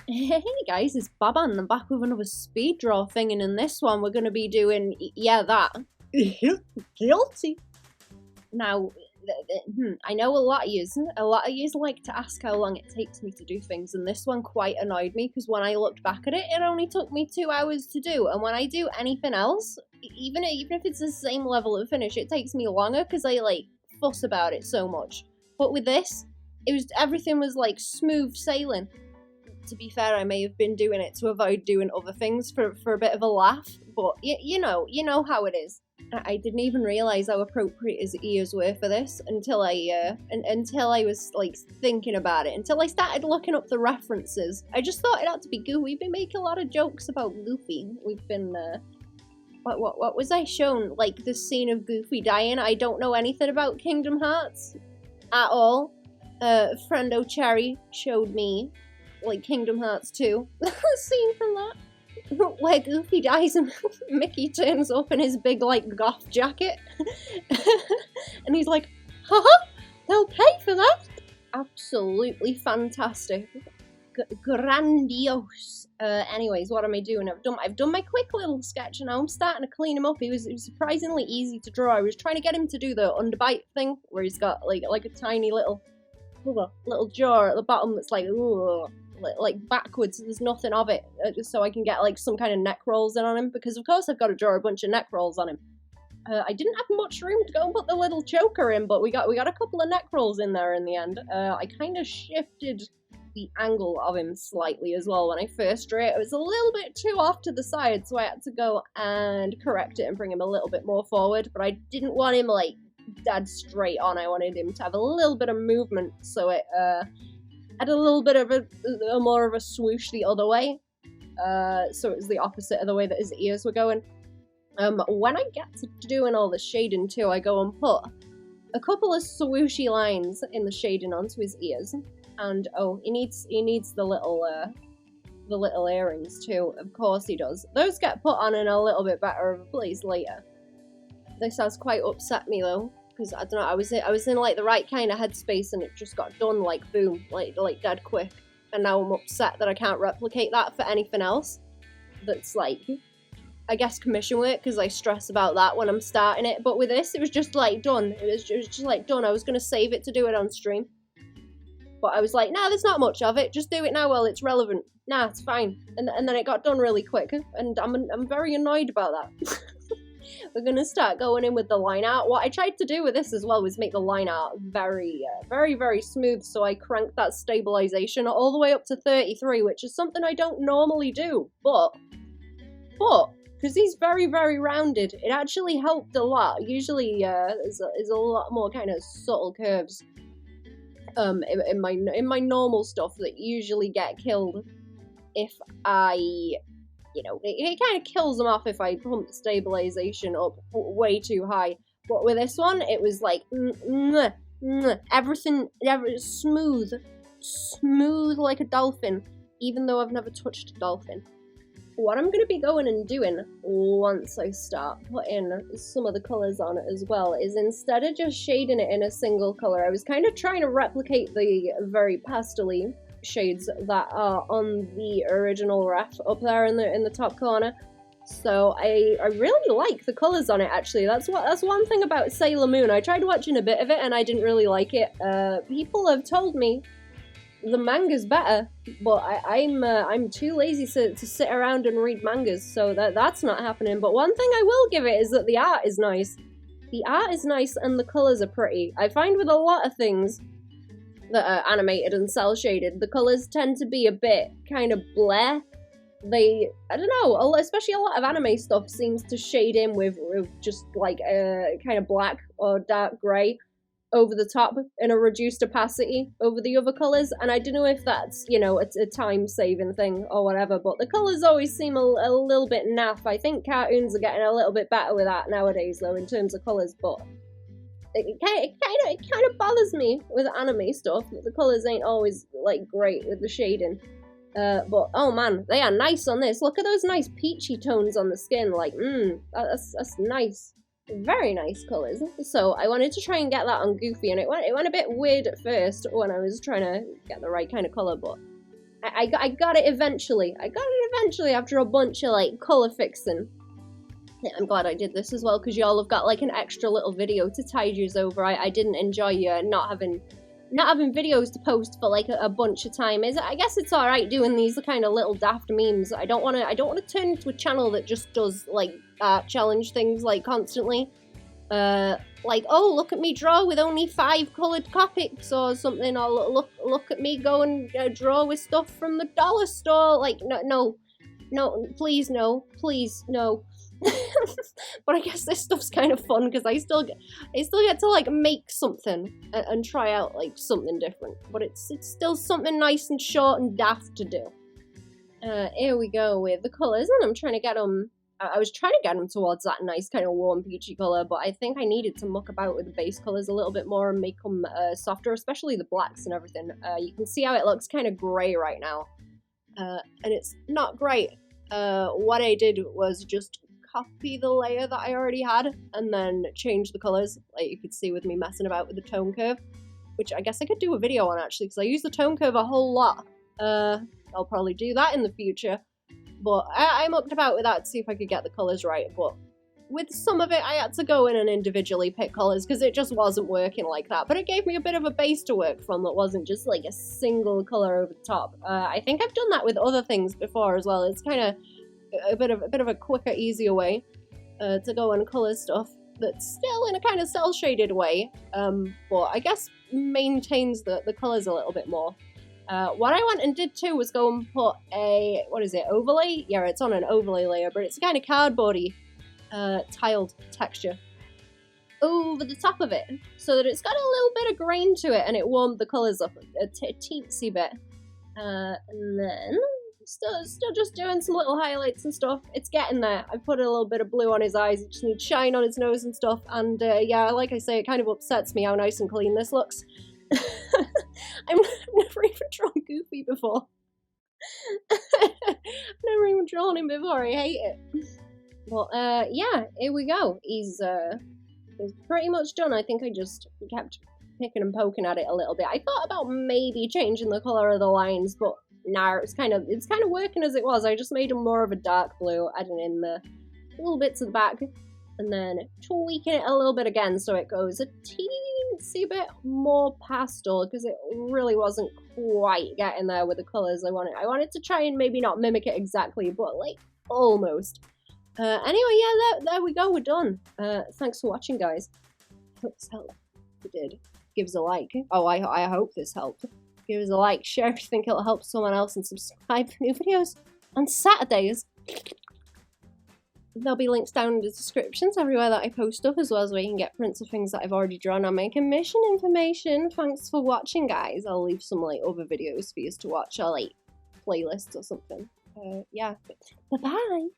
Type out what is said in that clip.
Hey guys, it's Baba and I'm back with another speed draw thing, and in this one we're going to be doing, yeah, that. Guilty. Now, I know a lot of yous like to ask how long it takes me to do things, and this one quite annoyed me because when I looked back at it, it only took me 2 hours to do, and when I do anything else, even if it's the same level of finish, it takes me longer because I like fuss about it so much. But with this, everything was like smooth sailing. To be fair, I may have been doing it to avoid doing other things for a bit of a laugh, but you know how it is. I didn't even realise how appropriate his ears were for this until I was like thinking about it, until I started looking up the references. I just thought it had to be Goofy. We've been making a lot of jokes about Goofy. We've been what was I shown? Like the scene of Goofy dying. I don't know anything about Kingdom Hearts at all. Friendo Cherry showed me like Kingdom Hearts 2 scene from that where Goofy dies and Mickey turns up in his big like goth jacket and he's like, haha, they'll pay for that. Absolutely fantastic. Grandiose. Anyways, what am I doing? I've done my quick little sketch and now I'm starting to clean him up. It was surprisingly easy to draw. I was trying to get him to do the underbite thing where he's got like a tiny little jaw at the bottom that's like, ooh, like backwards. There's nothing of it, so I can get like some kind of neck rolls in on him, because of course I've got to draw a bunch of neck rolls on him. I didn't have much room to go and put the little choker in, but we got a couple of neck rolls in there in the end. I kind of shifted the angle of him slightly as well when I first drew it. It was a little bit too off to the side, so I had to go and correct it and bring him a little bit more forward, but I didn't want him like dead straight on. I wanted him to have a little bit of movement, so it had a little bit of a more of a swoosh the other way, so it was the opposite of the way that his ears were going. When I get to doing all the shading too, I go and put a couple of swooshy lines in the shading onto his ears, and oh, he needs the little earrings too. Of course he does. Those get put on in a little bit better of a place later. This has quite upset me though, because I don't know, I was in like the right kind of headspace and it just got done like boom, like dead quick, and now I'm upset that I can't replicate that for anything else that's like, I guess, commission work, because I stress about that when I'm starting it. But with this, it was just like done. It was just like done. I was gonna save it to do it on stream, but I was like, nah, there's not much of it. Just do it now while it's relevant. Nah, it's fine. And then it got done really quick, and I'm very annoyed about that. We're gonna start going in with the line art. What I tried to do with this as well was make the line art very, very smooth, so I cranked that stabilization all the way up to 33, which is something I don't normally do, but, because he's very, very rounded, it actually helped a lot. Usually, there's a lot more kind of subtle curves, in my normal stuff that usually get killed if I, it kind of kills them off if I pump the stabilization up way too high. But with this one, it was like, everything smooth like a dolphin, even though I've never touched a dolphin. What I'm going to be going and doing once I start putting some of the colours on it as well is, instead of just shading it in a single colour, I was kind of trying to replicate the very pastel-y shades that are on the original ref up there in the top corner. So I really like the colours on it, actually. That's one thing about Sailor Moon. I tried watching a bit of it and I didn't really like it. People have told me the manga's better, but I'm too lazy to sit around and read mangas, so that's not happening. But one thing I will give it is that the art is nice. The art is nice and the colours are pretty. I find with a lot of things that are animated and cell shaded, the colours tend to be a bit kind of bleh. I don't know, especially a lot of anime stuff seems to shade in with just like a kind of black or dark grey over the top in a reduced opacity over the other colours, and I don't know if that's, it's a time-saving thing or whatever, but the colours always seem a little bit naff. I think cartoons are getting a little bit better with that nowadays, though, in terms of colours, but it kind of bothers me with anime stuff that the colours ain't always, like, great with the shading. But, oh man, they are nice on this. Look at those nice peachy tones on the skin, like, that's nice. Very nice colours. So I wanted to try and get that on Goofy, and it went a bit weird at first when I was trying to get the right kind of colour, but I got it eventually. I got it eventually after a bunch of like color fixing. Yeah, I'm glad I did this as well because y'all have got like an extra little video to tide yous over. I didn't enjoy not having videos to post for like a bunch of time. I guess it's all right doing these kind of little daft memes. I don't want to turn into a channel that just does like challenge things like constantly. Like, oh, look at me draw with only 5 coloured Copics or something, or look at me go and draw with stuff from the dollar store. Like, no, please, no. But I guess this stuff's kind of fun because I still get to like make something and try out like something different. But it's still something nice and short and daft to do. Here we go with the colours, and I'm trying to get them. I was trying to get them towards that nice kind of warm peachy colour, but I think I needed to muck about with the base colours a little bit more and make them softer, especially the blacks and everything. You can see how it looks kind of grey right now, and it's not great. What I did was just copy the layer that I already had and then change the colours, like you could see with me messing about with the tone curve, which I guess I could do a video on actually, because I use the tone curve a whole lot. I'll probably do that in the future. But I mucked about with that to see if I could get the colours right, but with some of it I had to go in and individually pick colours because it just wasn't working like that. But it gave me a bit of a base to work from that wasn't just like a single colour over the top. I think I've done that with other things before as well. It's kind of a bit of a quicker, easier way to go and colour stuff that's still in a kind of cel-shaded way, but I guess maintains the colours a little bit more. What I went and did too was go and put a, what is it, overlay? Yeah, it's on an overlay layer, but it's a kind of cardboardy tiled texture over the top of it, so that it's got a little bit of grain to it, and it warmed the colours up a teensy bit. And then, still just doing some little highlights and stuff. It's getting there. I put a little bit of blue on his eyes, it just needs shine on his nose and stuff, and yeah, like I say, it kind of upsets me how nice and clean this looks. I've never even drawn Goofy before. Never even drawn him before, I hate it. Well, yeah, here we go. He's pretty much done. I think I just kept picking and poking at it a little bit. I thought about maybe changing the colour of the lines, but nah, it's kind of working as it was. I just made him more of a dark blue, adding in the little bits at the back, and then tweaking it a little bit again so it goes a teensy bit more pastel, because it really wasn't quite getting there with the colours I wanted. I wanted to try and maybe not mimic it exactly, but like almost. Anyway, yeah, there we go, we're done. Thanks for watching, guys. Hope this helped. If it did, give us a like. Oh, I hope this helped. Give us a like, share if you think it'll help someone else, and subscribe for new videos on Saturdays. There'll be links down in the descriptions everywhere that I post stuff, as well as where you can get prints of things that I've already drawn on my commission information. Thanks for watching, guys. I'll leave some like other videos for you to watch, or like playlists or something. Yeah. Bye-bye.